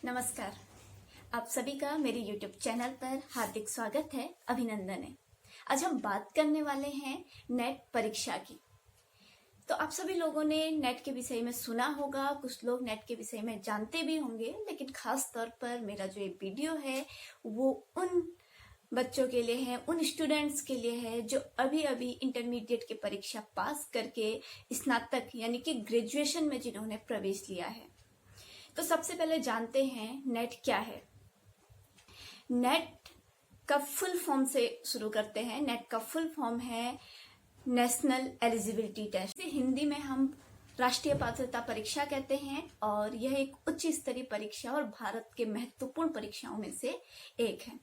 नमस्कार। आप सभी का मेरे YouTube चैनल पर हार्दिक स्वागत है, अभिनंदन है। आज हम बात करने वाले हैं नेट परीक्षा की। तो आप सभी लोगों ने नेट के विषय में सुना होगा, कुछ लोग नेट के विषय में जानते भी होंगे, लेकिन खास तौर पर मेरा जो ये वीडियो है वो उन बच्चों के लिए है, उन स्टूडेंट्स के लिए है जो अभी अभी इंटरमीडिएट की परीक्षा पास करके स्नातक यानी कि ग्रेजुएशन में जिन्होंने प्रवेश लिया है। तो सबसे पहले जानते हैं नेट क्या है। नेट का फुल फॉर्म से शुरू करते हैं। नेट का फुल फॉर्म है नेशनल एलिजिबिलिटी टेस्ट। हिंदी में हम राष्ट्रीय पात्रता परीक्षा कहते हैं और यह एक उच्च स्तरीय परीक्षा और भारत के महत्वपूर्ण परीक्षाओं में से एक है।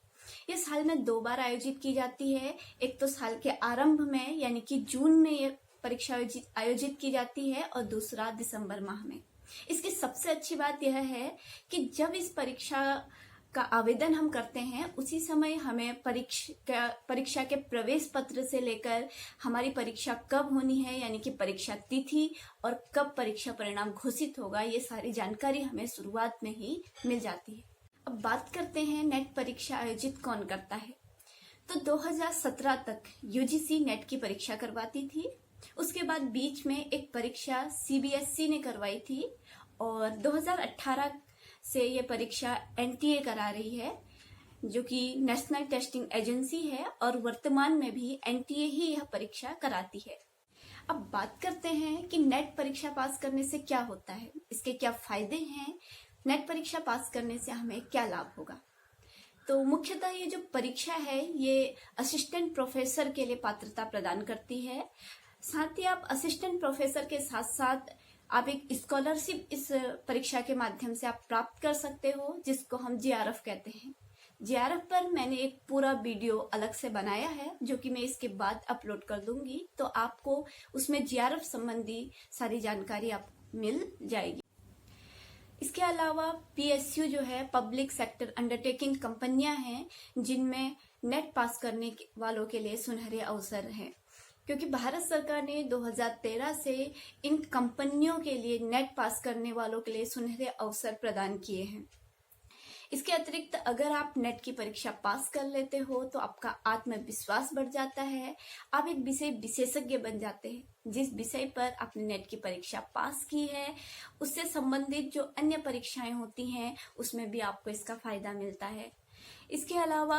ये साल में 2 बार आयोजित की जाती है। एक तो साल के आरंभ में यानी कि जून में ये परीक्षा आयोजित की जाती है और दूसरा दिसंबर माह में। इसकी सबसे अच्छी बात यह है कि जब इस परीक्षा का आवेदन हम करते हैं उसी समय हमें परीक्षा के प्रवेश पत्र से लेकर हमारी परीक्षा कब होनी है यानी कि परीक्षा तिथि और कब परीक्षा परिणाम घोषित होगा, ये सारी जानकारी हमें शुरुआत में ही मिल जाती है। अब बात करते हैं नेट परीक्षा आयोजित कौन करता है। तो 2017 तक यूजीसी नेट की परीक्षा करवाती थी। उसके बाद बीच में एक परीक्षा सीबीएसई ने करवाई थी और 2018 से ये परीक्षा एनटीए करा रही है, जो कि नेशनल टेस्टिंग एजेंसी है और वर्तमान में भी एनटीए ही यह परीक्षा कराती है। अब बात करते हैं कि नेट परीक्षा पास करने से क्या होता है, इसके क्या फायदे हैं, नेट परीक्षा पास करने से हमें क्या लाभ होगा। तो मुख्यतः ये जो परीक्षा है ये असिस्टेंट प्रोफेसर के लिए पात्रता प्रदान करती है। साथ ही आप असिस्टेंट प्रोफेसर के साथ साथ आप एक स्कॉलरशिप इस परीक्षा के माध्यम से आप प्राप्त कर सकते हो, जिसको हम जीआरएफ कहते हैं। जीआरएफ पर मैंने एक पूरा वीडियो अलग से बनाया है जो कि मैं इसके बाद अपलोड कर दूंगी, तो आपको उसमें जीआरएफ संबंधी सारी जानकारी आपको मिल जाएगी। इसके अलावा पीएसयू जो है पब्लिक सेक्टर अंडरटेकिंग कंपनियां हैं जिनमें नेट पास करने वालों के लिए सुनहरे अवसर हैं, क्योंकि भारत सरकार ने 2013 से इन कंपनियों के लिए नेट पास करने वालों के लिए सुनहरे अवसर प्रदान किए हैं। इसके अतिरिक्त अगर आप नेट की परीक्षा पास कर लेते हो तो आपका आत्मविश्वास बढ़ जाता है, आप एक विषय विशेषज्ञ बन जाते हैं। जिस विषय पर आपने नेट की परीक्षा पास की है उससे संबंधित जो अन्य परीक्षाएं होती हैं उसमें भी आपको इसका फायदा मिलता है। इसके अलावा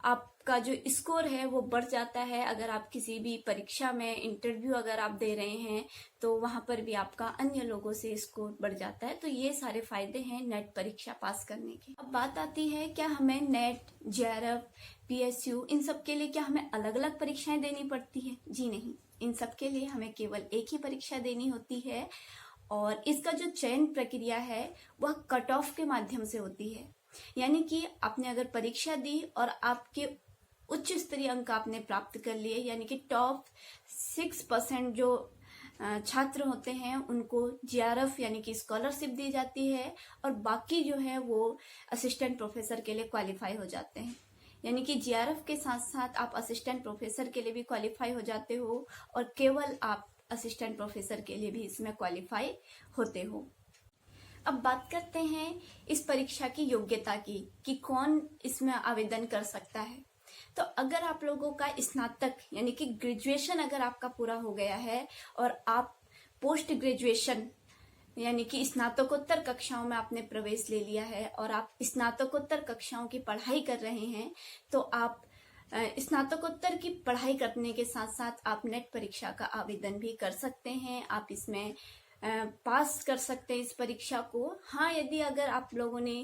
आपका जो स्कोर है वो बढ़ जाता है। अगर आप किसी भी परीक्षा में इंटरव्यू अगर आप दे रहे हैं तो वहां पर भी आपका अन्य लोगों से स्कोर बढ़ जाता है। तो ये सारे फायदे हैं नेट परीक्षा पास करने के। अब बात आती है क्या हमें नेट, जेआरएफ, पीएसयू इन सब के लिए क्या हमें अलग अलग परीक्षाएं देनी पड़ती है? जी नहीं, इन सब के लिए हमें केवल एक ही परीक्षा देनी होती है और इसका जो चयन प्रक्रिया है वह कट ऑफ के माध्यम से होती है। यानी कि आपने अगर परीक्षा दी और आपके उच्च स्तरीय अंक आपने प्राप्त कर लिए, यानी कि टॉप 6% जो छात्र होते हैं उनको जीआरएफ यानी कि स्कॉलरशिप दी जाती है और बाकी जो है वो असिस्टेंट प्रोफेसर के लिए क्वालिफाई हो जाते हैं। यानी कि जीआरएफ के साथ साथ आप असिस्टेंट प्रोफेसर के लिए भी क्वालिफाई हो जाते हो और केवल आप असिस्टेंट प्रोफेसर के लिए भी इसमें क्वालिफाई होते हो। अब बात करते हैं इस परीक्षा की योग्यता की कि कौन इसमें आवेदन कर सकता है। तो अगर आप लोगों का स्नातक यानी कि ग्रेजुएशन अगर आपका पूरा हो गया है और आप पोस्ट ग्रेजुएशन यानी कि स्नातकोत्तर कक्षाओं में आपने प्रवेश ले लिया है और आप स्नातकोत्तर कक्षाओं की पढ़ाई कर रहे हैं, तो आप स्नातकोत्तर की पढ़ाई करने के साथ साथ आप नेट परीक्षा का आवेदन भी कर सकते हैं। आप इसमें पास कर सकते हैं इस परीक्षा को। हाँ, यदि अगर आप लोगों ने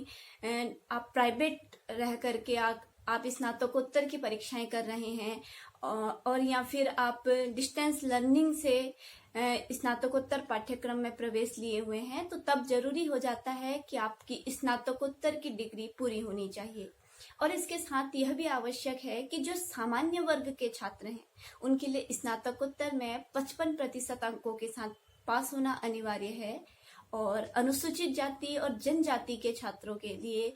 आप प्राइवेट रह करके आप स्नातकोत्तर की परीक्षाएं कर रहे हैं और या फिर आप डिस्टेंस लर्निंग से स्नातकोत्तर पाठ्यक्रम में प्रवेश लिए हुए हैं, तो तब जरूरी हो जाता है कि आपकी स्नातकोत्तर की डिग्री पूरी होनी चाहिए। और इसके साथ यह भी आवश्यक है कि जो सामान्य वर्ग के छात्र हैं उनके लिए स्नातकोत्तर में 55% अंकों के साथ पास होना अनिवार्य है और अनुसूचित जाति और जनजाति के छात्रों के लिए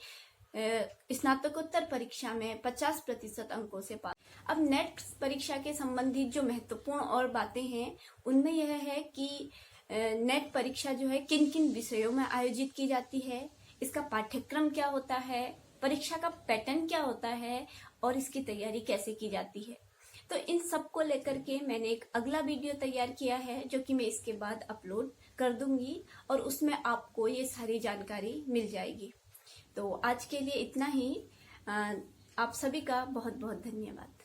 स्नातकोत्तर परीक्षा में 50% अंकों से पास। अब नेट परीक्षा के संबंधित जो महत्वपूर्ण और बातें हैं उनमें यह है कि नेट परीक्षा जो है किन किन विषयों में आयोजित की जाती है, इसका पाठ्यक्रम क्या होता है, परीक्षा का पैटर्न क्या होता है और इसकी तैयारी कैसे की जाती है। तो इन सब को लेकर के मैंने एक अगला वीडियो तैयार किया है जो कि मैं इसके बाद अपलोड कर दूंगी और उसमें आपको ये सारी जानकारी मिल जाएगी। तो आज के लिए इतना ही। आप सभी का बहुत बहुत धन्यवाद।